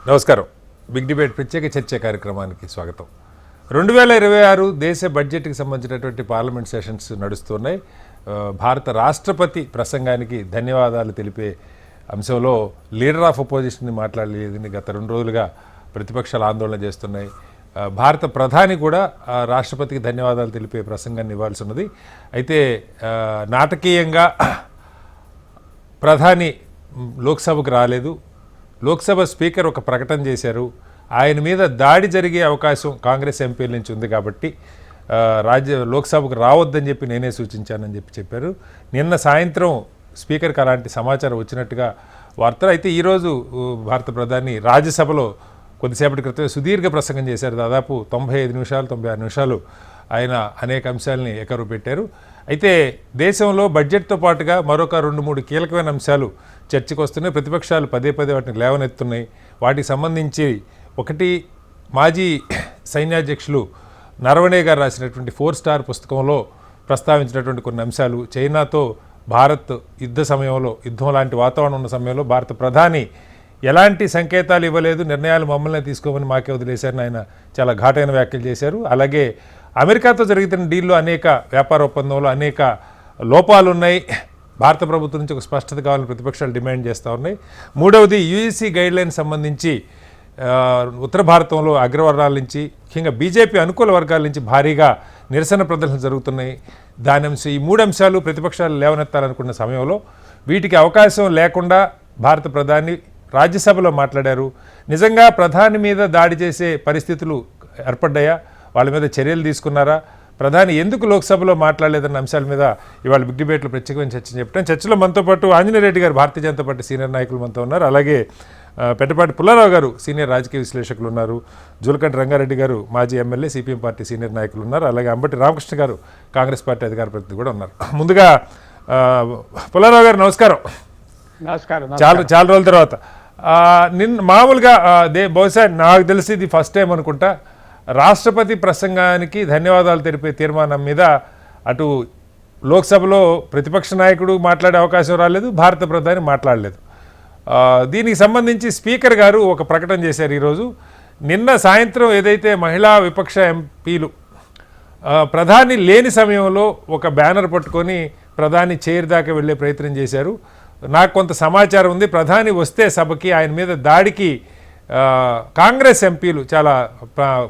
నమస్కారం. Big debate ప్రత్యేక చర్చ కార్యక్రమానికి స్వాగతం. 2026 దేశ బడ్జెట్కి సంబంధించినటువంటి పార్లమెంట్ సెషన్స్ నడుస్తున్నాయి. భారత రాష్ట్రపతి ప్రసంగానికి ధన్యవాదాలు తెలిపే అంశంలో లీడర్ ఆఫ్ అపోజిషన్ మాట్లాడలేదని గత 2 రోజులుగా ప్రతిపక్షాలు ఆందోళన చేస్తున్నాయి. భారత ప్రధాని కూడా రాష్ట్రపతికి ధన్యవాదాలు తెలిపే ప్రసంగాన్ని ఇవ్వాల్సి ఉన్నది. అయితే నాటకీయంగా ప్రధాని లోక్సభకు రాలేదు. లోక్సభ స్పీకర్ ఒక ప్రకటన చేశారు. ఆయన మీద దాడి జరిగే అవకాశం కాంగ్రెస్ ఎంపీల నుంచి ఉంది కాబట్టి లోక్సభకు రావద్దని చెప్పి నేనే సూచించానని చెప్పారు. నిన్న సాయంత్రం స్పీకర్కి అలాంటి సమాచారం వచ్చినట్టుగా వార్తలు. అయితే ఈరోజు భారత ప్రధాని రాజ్యసభలో కొద్దిసేపటి క్రితమే సుదీర్ఘ ప్రసంగం చేశారు. దాదాపు 95 నిమిషాలు 96 నిమిషాలు ఆయన అనేక అంశాలని ఏకరువు పెట్టారు. అయితే దేశంలో బడ్జెట్తో పాటుగా మరొక 2-3 కీలకమైన అంశాలు చర్చకు వస్తున్నాయి. ప్రతిపక్షాలు పదే వాటిని లేవనెత్తున్నాయి. వాటికి సంబంధించి ఒకటి, మాజీ సైన్యాధ్యక్షులు నరవణే గారు రాసినటువంటి 4 స్టార్ పుస్తకంలో ప్రస్తావించినటువంటి కొన్ని అంశాలు, చైనాతో భారత్ యుద్ధం లాంటి వాతావరణం ఉన్న సమయంలో భారత ప్రధాని ఎలాంటి సంకేతాలు ఇవ్వలేదు, నిర్ణయాలు మమ్మల్ని తీసుకోమని మాకే వదిలేశారని ఆయన చాలా ఘాటైన వ్యాఖ్యలు చేశారు. అలాగే అమెరికాతో జరుగుతున్న డీల్లో వ్యాపార ఒప్పందంలో అనేక లోపాలు ఉన్నాయి. భారత ప్రభుత్వం నుంచి ఒక స్పష్టత కావాలని ప్రతిపక్షాలు డిమాండ్ చేస్తూ ఉన్నాయి. మూడవది, యూఈసీ గైడ్లైన్ సంబంధించి ఉత్తర భారతంలో అగ్రవర్గాల నుంచి, ముఖ్యంగా బీజేపీ అనుకూల వర్గాల నుంచి భారీగా నిరసన ప్రదర్శనలు జరుగుతున్నాయి. ఈ 3 అంశాలు ప్రతిపక్షాలు లేవనెత్తాలనుకున్న సమయంలో వీటికి అవకాశం లేకుండా భారత ప్రధాని రాజ్యసభలో మాట్లాడారు. నిజంగా ప్రధాని మీద దాడి చేసే పరిస్థితులు ఏర్పడ్డాయా, వాళ్ళ మీద చర్యలు తీసుకున్నారా, ప్రధాని ఎందుకు లోక్సభలో మాట్లాడలేదన్న అంశాల మీద ఇవాళ బిగ్ డిబేట్లో ప్రత్యేకమైన చర్చ చెప్పాం. చర్చలో మనతో పాటు ఆంజనేయ రెడ్డి గారు, భారతీయ జనతా పార్టీ సీనియర్ నాయకులు మనతో ఉన్నారు. అలాగే పెద్దపాటి పుల్లారావు గారు, సీనియర్ రాజకీయ విశ్లేషకులు ఉన్నారు. జూలకంటి రంగారెడ్డి గారు, మాజీ ఎమ్మెల్యే, సిపిఎం పార్టీ సీనియర్ నాయకులు ఉన్నారు. అలాగే అంబటి రామకృష్ణ గారు, కాంగ్రెస్ పార్టీ అధికార ప్రతినిధి కూడా ఉన్నారు. ముందుగా పుల్లారావు గారు నమస్కారం. చాలా రోజుల తర్వాత మామూలుగా బహుశా నాకు తెలిసి ఇది ఫస్ట్ టైం అనుకుంటా, రాష్ట్రపతి ప్రసంగానికి ధన్యవాదాలు తెలిపే తీర్మానం మీద అటు లోక్సభలో ప్రతిపక్ష నాయకుడు మాట్లాడే అవకాశం రాలేదు, భారత ప్రధాని మాట్లాడలేదు. దీనికి సంబంధించి స్పీకర్ గారు ఒక ప్రకటన చేశారు ఈరోజు. నిన్న సాయంత్రం ఏదైతే మహిళా విపక్ష ఎంపీలు ప్రధాని లేని సమయంలో ఒక బ్యానర్ పట్టుకొని ప్రధాని చైర్ దాకా వెళ్ళే ప్రయత్నం చేశారు. నాకు కొంత సమాచారం ఉంది, ప్రధాని వస్తే సభకి ఆయన మీద దాడికి కాంగ్రెస్ ఎంపీలు చాలా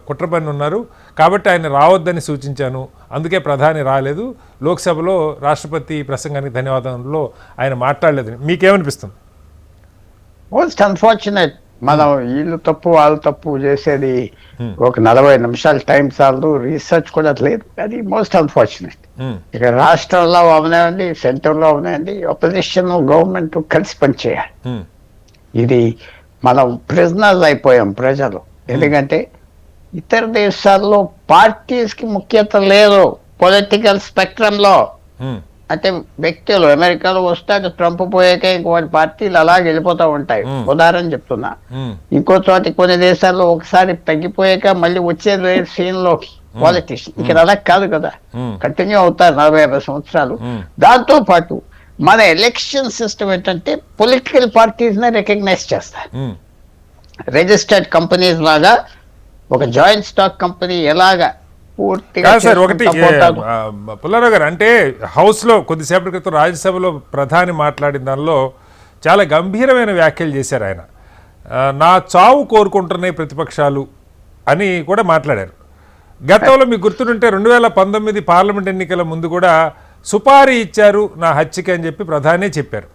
కుట్రపన్ని ఉన్నారు కాబట్టి ఆయన రావద్దని సూచించాను, అందుకే ప్రధాని రాలేదు, లోక్సభలో రాష్ట్రపతి ప్రసంగానికి ధన్యవాదాలలో ఆయన మాట్లాడలేదని. మీకేమనిపిస్తుంది? Most unfortunate. మనం వీళ్ళు తప్పు వాళ్ళు తప్పు చేసేది ఒక 40 నిమిషాలు టైం చాలదు, రీసెర్చ్ కూడా లేదు. అది మోస్ట్ అన్ఫార్చునేట్. ఇక రాష్ట్రంలో అవనాయండి, సెంటర్లో అవనాయండి, అపోజిషన్ గవర్నమెంట్ కలిసి పనిచేయాలి. ఇది మనం ప్రిజనర్స్ అయిపోయాం ప్రజలు. ఎందుకంటే ఇతర దేశాల్లో పార్టీస్ కి ముఖ్యత లేదు పొలిటికల్ స్పెక్ట్రమ్ లో. అంటే వ్యక్తులు అమెరికాలో వస్తే ట్రంప్ పోయాక ఇంకోటి పార్టీలు అలాగే వెళ్ళిపోతూ ఉంటాయి. ఉదాహరణ చెప్తున్నా, ఇంకో చోట కొన్ని దేశాల్లో ఒకసారి తగ్గిపోయాక మళ్ళీ వచ్చేది సీన్ లోకి పాలిటిక్స్. ఇక్కడ అలా కాదు కదా, కంటిన్యూ అవుతారు 40-50 సంవత్సరాలు. దాంతో పాటు మన ఎలక్షన్ సిస్టమ్ ఏంటంటే పొలిటికల్ పార్టీస్ ని రికగ్నైజ్ చేస్తారు. రిజిస్టర్డ్ కంపెనీస్ లాగా ఒక జాయింట్ స్టాక్ కంపెనీ ఎలాగా సార్. ఒకటి పుల్లారావు గారు, అంటే హౌస్లో కొద్దిసేపటి క్రితం రాజ్యసభలో ప్రధాని మాట్లాడిన దానిలో చాలా గంభీరమైన వ్యాఖ్యలు చేశారు. ఆయన నా చావు కోరుకుంటున్నాయి ప్రతిపక్షాలు అని కూడా మాట్లాడారు. గతంలో మీకు గుర్తుంటే 2019 పార్లమెంట్ ఎన్నికల ముందు కూడా సుపారీ ఇచ్చారు నా హత్యకి అని చెప్పి ప్రధానే చెప్పారు.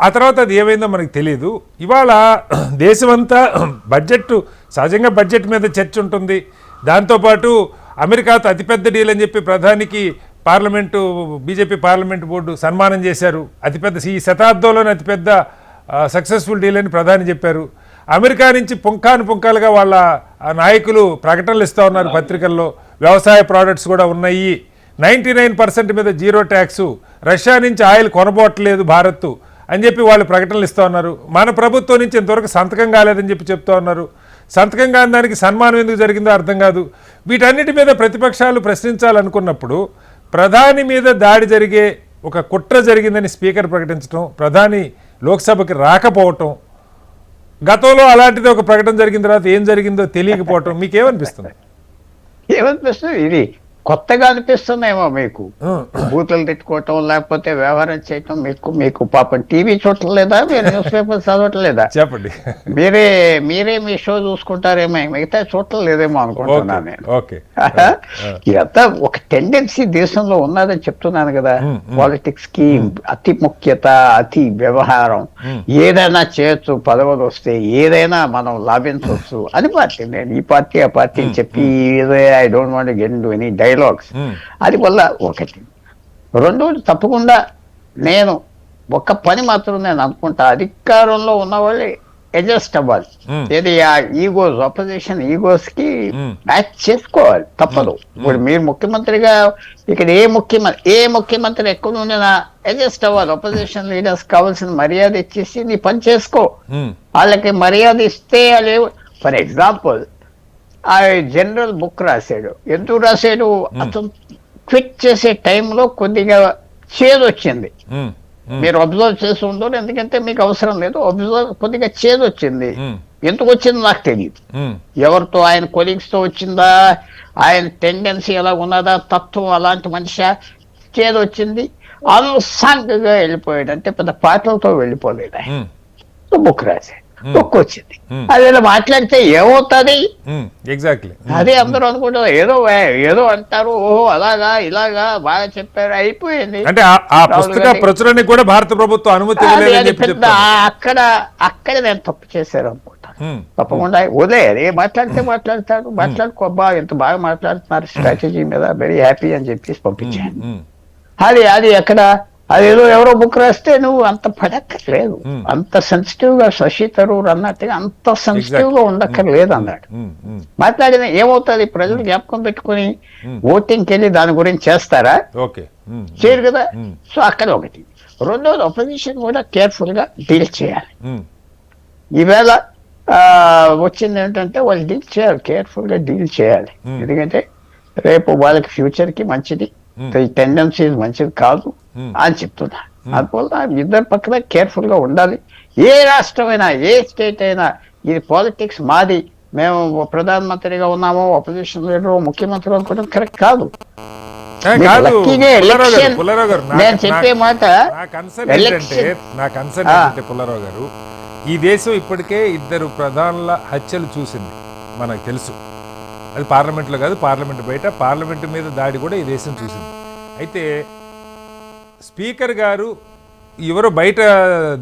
ఆ తర్వాత అది ఏమైందో మనకు తెలియదు. ఇవాళ దేశమంతా సహజంగా బడ్జెట్ మీద చర్చ ఉంటుంది. దాంతోపాటు అమెరికాతో అతిపెద్ద డీల్ అని చెప్పి ప్రధానికి బీజేపీ పార్లమెంటు బోర్డు సన్మానం చేశారు. ఈ శతాబ్దంలోనే అతిపెద్ద సక్సెస్ఫుల్ డీల్ అని ప్రధాని చెప్పారు. అమెరికా నుంచి పుంకాలుగా వాళ్ళ నాయకులు ప్రకటనలు ఇస్తూ ఉన్నారు పత్రికల్లో. వ్యవసాయ ప్రోడక్ట్స్ కూడా ఉన్నాయి, 99% మీద 0 ట్యాక్సు, రష్యా నుంచి ఆయిల్ కొనబోట్లేదు భారత్ అని చెప్పి వాళ్ళు ప్రకటనలు ఇస్తూ ఉన్నారు. మన ప్రభుత్వం నుంచి ఇంతవరకు సంతకం కాలేదని చెప్పి చెప్తూ ఉన్నారు. సంతకం కాని దానికి సన్మానం ఎందుకు జరిగిందో అర్థం కాదు. వీటన్నిటి మీద ప్రతిపక్షాలు ప్రశ్నించాలనుకున్నప్పుడు ప్రధాని మీద దాడి జరిగే ఒక కుట్ర జరిగిందని స్పీకర్ ప్రకటించడం, ప్రధాని లోక్సభకి రాకపోవటం, గతంలో అలాంటిది ఒక ప్రకటన జరిగిన తర్వాత ఏం జరిగిందో తెలియకపోవటం మీకేమనిపిస్తుంది? ఏమనిపిస్తుంది, ఇది కొత్తగా అనిపిస్తుందేమో మీకు. బూతులు తిట్టుకోవటం లేకపోతే వ్యవహారం చేయటం మీకు పాపం టీవీ చూడలేదా, మీరు న్యూస్ పేపర్ చదవట్లేదా? చెప్పండి. మీరే మీ షో చూసుకుంటారేమో, మిగతా చూడలేదేమో అనుకుంటున్నాను నేను. ఓకే. ఇదంతా ఒక టెండెన్సీ దేశంలో ఉన్నదని చెప్తున్నాను కదా. పాలిటిక్స్ కి అతి ముఖ్యత, అతి వ్యవహారం, ఏదైనా చేయొచ్చు, పదవులు వస్తే ఏదైనా మనం లాభించవచ్చు అని పార్టీ. నేను ఈ పార్టీ ఆ పార్టీ అని చెప్పి I don't want get into any dialogues. అది వల్ల ఒకటి. రెండోది, తప్పకుండా నేను ఒక్క పని మాత్రం నేను అనుకుంటా, అధికారంలో ఉన్న వాళ్ళే అడ్జస్ట్ అవ్వాలి. ఏది ఆ ఈగోస్, అపోజిషన్ ఈగోస్ కి మ్యాచ్ చేసుకోవాలి, తప్పదు. ఇప్పుడు మీరు ముఖ్యమంత్రిగా ఇక్కడ ఏ ముఖ్యమంత్రి ఎక్కడ ఉండినా అడ్జస్ట్ అవ్వాలి. అపోజిషన్ లీడర్స్ కావాల్సిన మర్యాద ఇచ్చేసి నీ పని చేసుకో. వాళ్ళకి మర్యాద ఇస్తే అది, ఫర్ ఎగ్జాంపుల్ ఆ జనరల్ బుక్ రాశాడు. ఎందుకు రాశాడు? అతను క్విట్ చేసే టైంలో కొద్దిగా చేదు వచ్చింది. మీరు అబ్జర్వ్ చేసి ఉండరు, ఎందుకంటే మీకు అవసరం లేదు. కొద్దిగా చేదు వచ్చింది. ఎందుకు వచ్చింది నాకు తెలియదు. ఎవరితో, ఆయన కొలీగ్స్ తో వచ్చిందా, ఆయన టెండెన్సీ ఎలా ఉన్నదా, తత్వం అలాంటి మనిషి, చేదు వచ్చింది. అనుసాంగగా వెళ్ళిపోయాడు. అంటే పెద్ద పాటలతో వెళ్ళిపోలేదు ఆయన. బుక్ రాశాడు, బుక్ వచ్చింది. అది ఇలా మాట్లాడితే ఏమవుతుంది? ఎగ్జాక్ట్లీ అదే అందరూ అనుకుంటారు, ఏదో అంటారు, ఓహో అలాగా ఇలాగా బాగా చెప్పారు, అయిపోయింది. అంటే ఆ పుస్తక ప్రచురణకి కూడా భారత ప్రభుత్వం అనుమతి అక్కడ నేను తప్పు చేశారు అనుకుంటాను. తప్పకుండా వదిలేయాలి. మాట్లాడతాడు, మాట్లాడుకోబ్బా, ఎంత బాగా మాట్లాడుతున్నారు స్ట్రాటజీ మీద, వెరీ హ్యాపీ అని చెప్పేసి పంపించాను. అది ఎక్కడ, అదేదో ఎవరో బుక్ రాస్తే నువ్వు అంత పడక్కర్లేదు, అంత సెన్సిటివ్ గా శశి థరూర్ అన్నట్టుగా అంత సెన్సిటివ్ గా ఉండక్కర్లేదు అన్నాడు. మాట్లాడిన ఏమవుతుంది? ప్రజలు జ్ఞాపకం పెట్టుకుని ఓటింగ్కి వెళ్ళి దాని గురించి చేస్తారా? చేయరు కదా. సో అక్కడ ఒకటి. రెండోది, అపోజిషన్ కూడా కేర్ఫుల్ గా డీల్ చేయాలి. ఈవేళ వచ్చింది ఏంటంటే వాళ్ళు డీల్ చేయాలి, కేర్ఫుల్ గా డీల్ చేయాలి. ఎందుకంటే రేపు వాళ్ళకి ఫ్యూచర్ కి మంచిది, టెండెన్సీ మంచిది కాదు అని చెప్తున్నా. అందువల్ల ఇద్దరు పక్కన కేర్ఫుల్ గా ఉండాలి. ఏ రాష్ట్రమైనా, ఏ స్టేట్ అయినా, ఇది పాలిటిక్స్ మాది, మేము ప్రధానమంత్రిగా ఉన్నాము, అపోజిషన్ లీడర్ ముఖ్యమంత్రి అనుకోవడం కరెక్ట్ కాదు. నేను చెప్పే మాట, నా కన్సర్న్ ఏంటంటే పుల్లారావు గారు, ఈ దేశం ఇప్పటికే 2 ప్రధానుల హత్యలు చూసింది, మనకు తెలుసు. అది పార్లమెంట్లో కాదు, పార్లమెంట్ బయట, పార్లమెంట్ మీద దాడి కూడా ఈ దేశం చూసింది. అయితే స్పీకర్ గారు ఎవరో బయట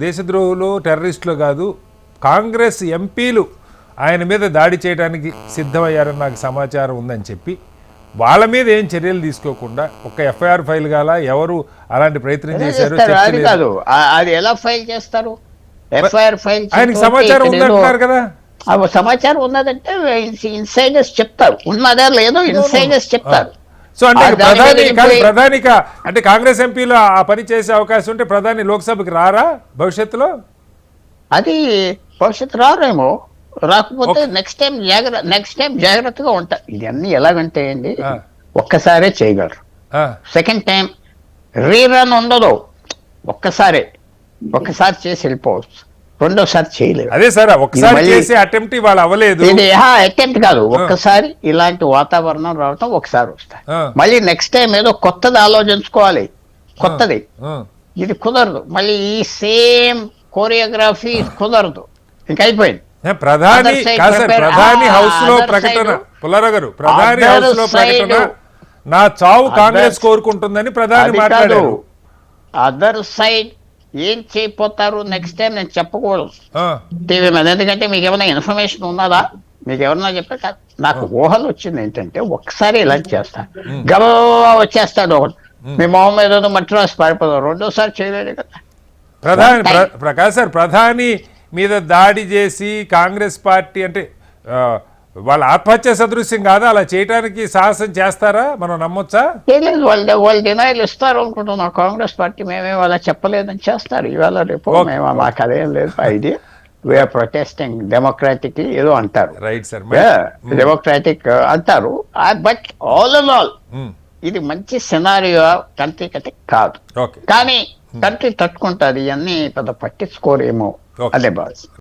దేశద్రోహులు, టెర్రరిస్టులు కాదు, కాంగ్రెస్ ఎంపీలు ఆయన మీద దాడి చేయడానికి సిద్ధమయ్యారని నాకు సమాచారం ఉందని చెప్పి, వాళ్ళ మీద ఏం చర్యలు తీసుకోకుండా ఒక ఎఫ్ఐఆర్ ఫైల్ కాల, ఎవరు అలాంటి ప్రయత్నం చేశారు? అది ఎలా ఫైల్ చేస్తారు? ఎఫ్ఐఆర్ ఫైల్ ఆయనకి సమాచారం ఉందంటున్నారు కదా. సమాచారం ఉన్నదంటే ఇన్సైడర్స్ చెప్తారు, ఉన్నదా లేదో ఇన్సైడర్స్ చెప్తారు. సో అంటే ప్రధానిక అంటే కాంగ్రెస్ ఎంపీలు ఆ పని చేసే అవకాశం ఉంటే ప్రధాని లోక్సభకి రారా భవిష్యత్తులో? అది భవిష్యత్తు రారేమో, రాకపోతే నెక్స్ట్ టైం జాగ్రత్తగా ఉంటారు. ఇవన్నీ ఎలాగంటే అండి, ఒక్కసారే చేయగలరు, సెకండ్ టైం రీరన్ ఉండదు. ఒక్కసారి చేసి వెళ్ళిపోవచ్చు, రెండోసారి చేయలేదు. అదే సార్, ఒకసారి చేసే అటెంప్ట్ ఇవాళ అవ్వలేదు. అటెంప్ట్ కాదు, ఒక్కసారి ఇలాంటి వాతావరణం రావటం ఒకసారి వస్తాయి. మళ్ళీ నెక్స్ట్ టైం ఏదో కొత్తది ఆలోచించుకోవాలి, కొత్తది. ఇది కుదరదు, మళ్ళీ ఈ సేమ్ కోరియోగ్రఫీ కుదరదు, ఇంకా అయిపోయింది. ప్రధాని హౌస్ లో ప్రకటన, పుల్లారావు గారు, ప్రధాని హౌస్ లో ప్రకటన, నా చావు కాంగ్రెస్ కోరుకుంటుందని ప్రధాని మాట్లాడారు. అదర్ సైడ్ ఏం చేయపోతారు నెక్స్ట్ టైం నేను చెప్పకూడదు టీవీ మీద, ఎందుకంటే మీకు ఏమైనా ఇన్ఫర్మేషన్ ఉన్నదా, మీకు ఎవరన్నా చెప్పారు. నాకు ఊహలు వచ్చింది ఏంటంటే, ఒకసారి ఇలా చేస్తాను, గబా వచ్చేస్తాడు ఒకటి, మీ మొహం మీద మట్టి రాసి పారిపోతాం, రెండోసారి చేయలేడు కదా. ప్రకాష్ సార్, ప్రధాని మీద దాడి చేసి కాంగ్రెస్ పార్టీ అంటే వాళ్ళ ఆత్మహత్య సదృశ్యం కాదా, అలా చేయడానికి సాహసం చేస్తారా, మనం నమ్మొచ్చా? చేయలేదు, వాళ్ళు డినైల్ ఇస్తారు అనుకుంటున్నాం. కాంగ్రెస్ పార్టీ మేమేమో అలా చెప్పలేదని చేస్తారు ఇవాళ రేపు. మేము మాకు అదేం లేదు ఐడియా. వీఆర్ ప్రొటెస్టింగ్ డెమోక్రాటిక్లీ ఏదో అంటారు, రైట్ సార్, డెమోక్రాటిక్ అంటారు. బట్ ఆల్ ఇన్ ఆల్ ఇది మంచి సినారియో కంట్రీకి కాదు, కానీ కంట్రీ తట్టుకుంటుంది. ఇవన్నీ పెద్ద పట్టించుకోరేమో, అదే బాస్.